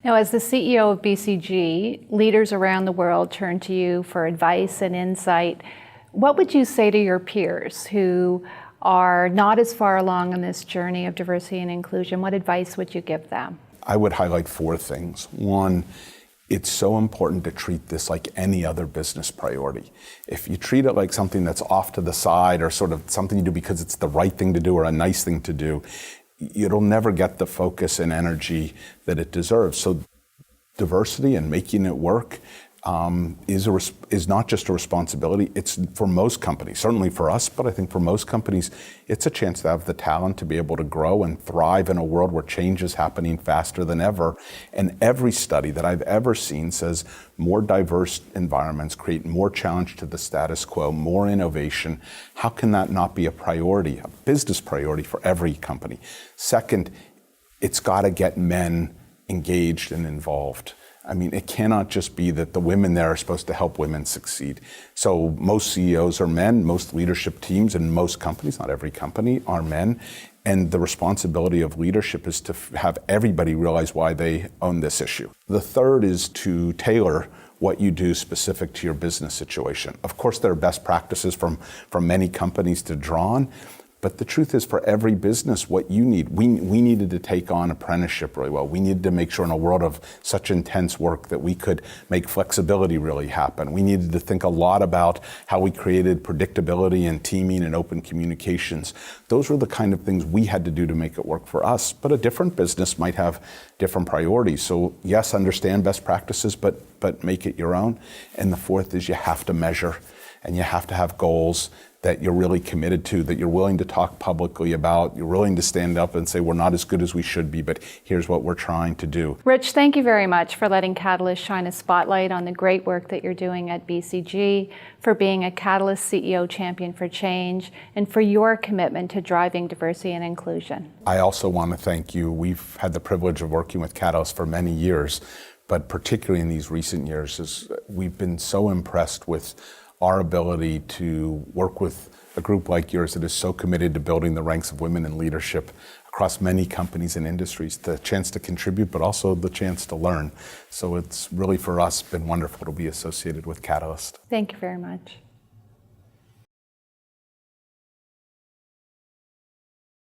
Now, as the CEO of BCG, leaders around the world turn to you for advice and insight. What would you say to your peers who are not as far along on this journey of diversity and inclusion? What advice would you give them? I would highlight four things. One, it's so important to treat this like any other business priority. If you treat it like something that's off to the side or sort of something you do because it's the right thing to do or a nice thing to do, it'll never get the focus and energy that it deserves. So diversity and making it work is not just a responsibility. It's for most companies, certainly for us, but I think for most companies, it's a chance to have the talent to be able to grow and thrive in a world where change is happening faster than ever. And every study that I've ever seen says more diverse environments create more challenge to the status quo, more innovation. How can that not be a priority, a business priority for every company? Second, it's got to get men engaged and involved. I mean, it cannot just be that the women there are supposed to help women succeed. So most CEOs are men, most leadership teams in most companies, not every company, are men. And the responsibility of leadership is to have everybody realize why they own this issue. The third is to tailor what you do specific to your business situation. Of course, there are best practices from many companies to draw on. But the truth is, for every business, what you need, we needed to take on apprenticeship really well. We needed to make sure in a world of such intense work that we could make flexibility really happen. We needed to think a lot about how we created predictability and teaming and open communications. Those were the kind of things we had to do to make it work for us. But a different business might have different priorities. So yes, understand best practices, but make it your own. And the fourth is you have to measure and you have to have goals that you're really committed to, that you're willing to talk publicly about, you're willing to stand up and say, we're not as good as we should be, but here's what we're trying to do. Rich, thank you very much for letting Catalyst shine a spotlight on the great work that you're doing at BCG, for being a Catalyst CEO champion for change, and for your commitment to driving diversity and inclusion. I also want to thank you. We've had the privilege of working with Catalyst for many years, but particularly in these recent years, we've been so impressed with our ability to work with a group like yours that is so committed to building the ranks of women in leadership across many companies and industries, the chance to contribute, but also the chance to learn. So it's really, for us, been wonderful to be associated with Catalyst. Thank you very much.